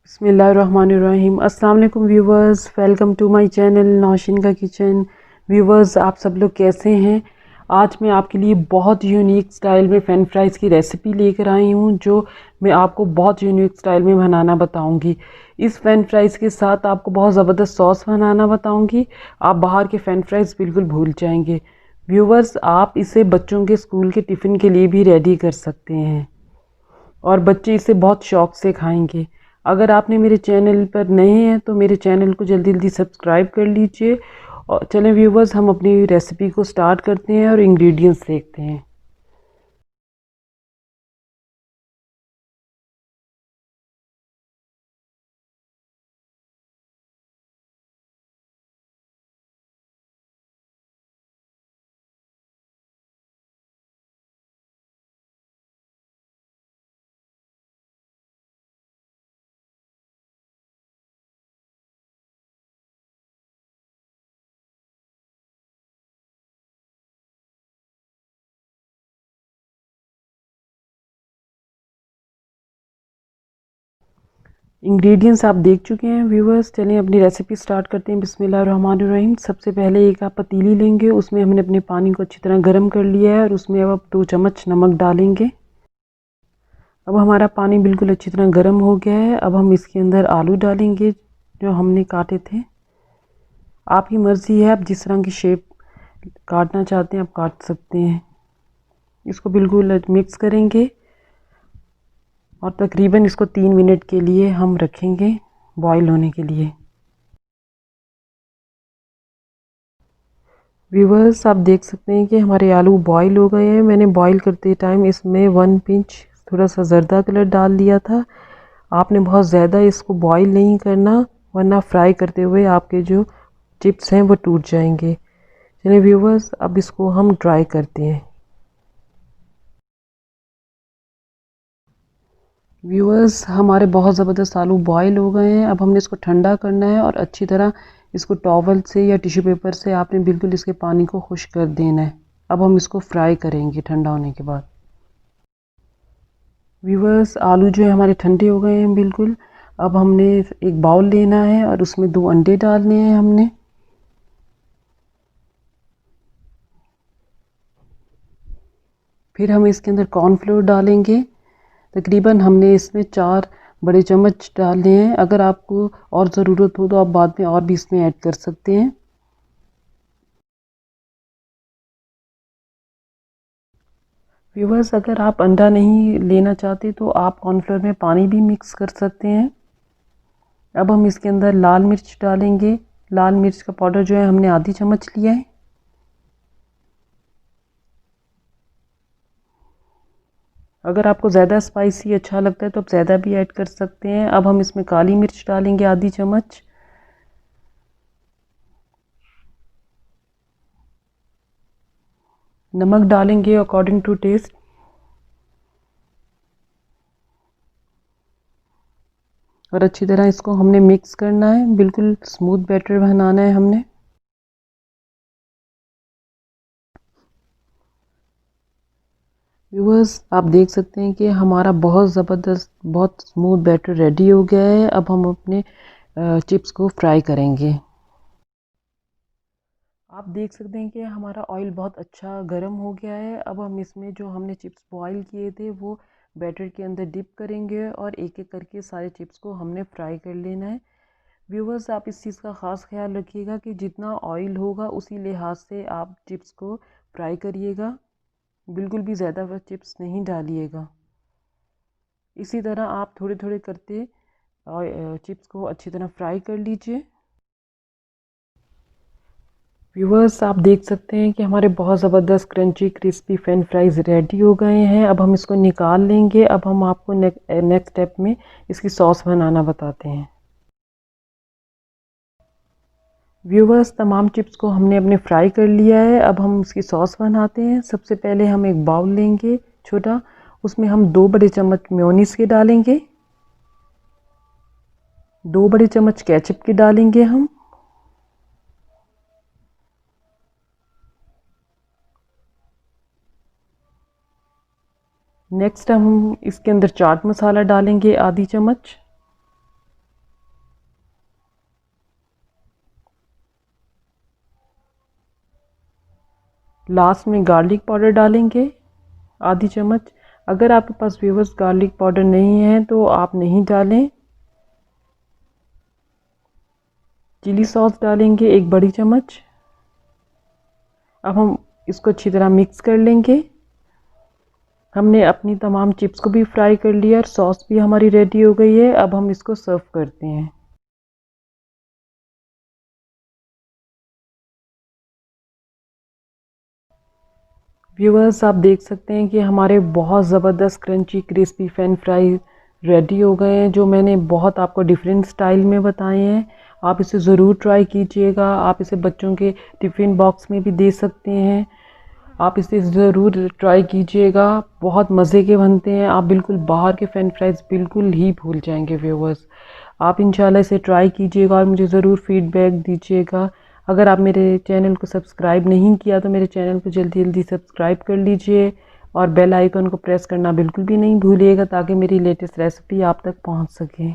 बिस्मिल्लाहिर्रहमानिर्रहीम। अस्सलाम वालेकुम viewers, welcome to my channel Naushin का किचन। व्यूवर्स, आप सब लोग कैसे हैं? आज मैं आपके लिए बहुत यूनिक स्टाइल में फ़्रेंच फ्राइज़ की रेसिपी लेकर आई हूं, जो मैं आपको बहुत यूनिक स्टाइल में बनाना बताऊंगी। इस फ़्रेंच फ्राइज़ के साथ आपको बहुत ज़बरदस्त सॉस बनाना बताऊंगी। आप बाहर के फ़्रेंच फ्राइज़ बिल्कुल भूल जाएंगे। व्यूवर्स, आप इसे बच्चों के स्कूल के टिफ़िन के लिए भी रेडी कर सकते हैं और बच्चे इसे बहुत शौक से खाएंगे। अगर आपने मेरे चैनल पर नए हैं तो मेरे चैनल को जल्दी जल्दी सब्सक्राइब कर लीजिए। और चलें व्यूवर्स, हम अपनी रेसिपी को स्टार्ट करते हैं और इंग्रेडिएंट्स देखते हैं। इंग्रेडिएंट्स आप देख चुके हैं व्यूवर्स। चलें अपनी रेसिपी स्टार्ट करते हैं। बिस्मिल्लाहिर्रहमानिर्रहीम। सबसे पहले एक आप पतीली लेंगे, उसमें हमने अपने पानी को अच्छी तरह गर्म कर लिया है और उसमें अब आप 2 चम्मच नमक डालेंगे। अब हमारा पानी बिल्कुल अच्छी तरह गर्म हो गया है। अब हम इसके अंदर आलू डालेंगे जो हमने काटे थे। आपकी मर्ज़ी है, आप जिस तरह की शेप काटना चाहते हैं आप काट सकते हैं। इसको बिल्कुल मिक्स करेंगे और तकरीबन इसको 3 मिनट के लिए हम रखेंगे बॉईल होने के लिए। व्यूवर्स, आप देख सकते हैं कि हमारे आलू बॉईल हो गए हैं। मैंने बॉईल करते टाइम इसमें 1 पिंच थोड़ा सा जर्दा कलर डाल दिया था। आपने बहुत ज़्यादा इसको बॉईल नहीं करना, वरना फ्राई करते हुए आपके जो चिप्स हैं वो टूट जाएंगे। चलिए व्यूवर्स, अब इसको हम ड्राई करते हैं। व्यूअर्स, हमारे बहुत ज़बरदस्त आलू बॉईल हो गए हैं। अब हमने इसको ठंडा करना है और अच्छी तरह इसको टॉवल से या टिश्यू पेपर से आपने बिल्कुल इसके पानी को खुश कर देना है। अब हम इसको फ्राई करेंगे ठंडा होने के बाद। व्यूअर्स, आलू जो है हमारे ठंडे हो गए हैं बिल्कुल। अब हमने एक बाउल लेना है और उसमें 2 अंडे डालने हैं हमने। फिर हम इसके अंदर कॉर्नफ्लोर डालेंगे। तकरीबन हमने इसमें 4 बड़े चम्मच डालने हैं। अगर आपको और ज़रूरत हो तो आप बाद में और भी इसमें ऐड कर सकते हैं। व्यूवर्स, अगर आप अंडा नहीं लेना चाहते तो आप कॉर्नफ्लोर में पानी भी मिक्स कर सकते हैं। अब हम इसके अंदर लाल मिर्च डालेंगे। लाल मिर्च का पाउडर जो है हमने आधी चम्मच लिया है। अगर आपको ज़्यादा स्पाइसी अच्छा लगता है तो आप ज़्यादा भी ऐड कर सकते हैं। अब हम इसमें काली मिर्च डालेंगे आधी चम्मच। नमक डालेंगे अकॉर्डिंग टू टेस्ट। और अच्छी तरह इसको हमने मिक्स करना है, बिल्कुल स्मूथ बैटर बनाना है हमने। व्यूअर्स, आप देख सकते हैं कि हमारा बहुत ज़बरदस्त बहुत स्मूथ बैटर रेडी हो गया है। अब हम अपने चिप्स को फ्राई करेंगे। आप देख सकते हैं कि हमारा ऑयल बहुत अच्छा गर्म हो गया है। अब हम इसमें जो हमने चिप्स बॉईल किए थे वो बैटर के अंदर डिप करेंगे और एक एक करके सारे चिप्स को हमने फ्राई कर लेना है। व्यूवर्स, आप इस चीज़ का ख़ास ख्याल रखिएगा कि जितना ऑयल होगा उसी लिहाज से आप चिप्स को फ्राई करिएगा। बिल्कुल भी ज़्यादा चिप्स नहीं डालिएगा। इसी तरह आप थोड़े थोड़े करते चिप्स को अच्छी तरह फ्राई कर लीजिए। व्यूवर्स, आप देख सकते हैं कि हमारे बहुत ज़बरदस्त crunchy crispy French fries ready हो गए हैं। अब हम इसको निकाल लेंगे। अब हम आपको नेक्स्ट स्टेप में इसकी सॉस बनाना बताते हैं। व्यूवर्स, तमाम चिप्स को हमने अपने फ्राई कर लिया है। अब हम इसकी सॉस बनाते हैं। सबसे पहले हम एक बाउल लेंगे छोटा, उसमें हम 2 बड़े चम्मच मेयोनीज के डालेंगे, 2 बड़े चम्मच केचप के डालेंगे हम। नेक्स्ट हम इसके अंदर चाट मसाला डालेंगे आधी चम्मच। लास्ट में गार्लिक पाउडर डालेंगे आधी चम्मच। अगर आपके पास व्यूअर्स गार्लिक पाउडर नहीं है तो आप नहीं डालें। चिली सॉस डालेंगे 1 बड़ी चम्मच। अब हम इसको अच्छी तरह मिक्स कर लेंगे। हमने अपनी तमाम चिप्स को भी फ्राई कर लिया और सॉस भी हमारी रेडी हो गई है। अब हम इसको सर्व करते हैं। व्यूअर्स आप देख सकते हैं कि हमारे बहुत ज़बरदस्त crunchy crispy French fry ready हो गए हैं, जो मैंने बहुत आपको डिफरेंट स्टाइल में बताए हैं। आप इसे ज़रूर ट्राई कीजिएगा। आप इसे बच्चों के टिफ़िन बॉक्स में भी दे सकते हैं। आप इसे ज़रूर ट्राई कीजिएगा, बहुत मज़े के बनते हैं। आप बिल्कुल बाहर के फ्रेंच फ्राइज़ बिल्कुल ही भूल जाएंगे व्यूअर्स। आप इंशाल्लाह इसे ट्राई कीजिएगा और मुझे ज़रूर फीडबैक दीजिएगा। अगर आप मेरे चैनल को सब्सक्राइब नहीं किया तो मेरे चैनल को जल्दी जल्दी सब्सक्राइब कर लीजिए और बेल आइकन को प्रेस करना बिल्कुल भी नहीं भूलिएगा, ताकि मेरी लेटेस्ट रेसिपी आप तक पहुंच सके।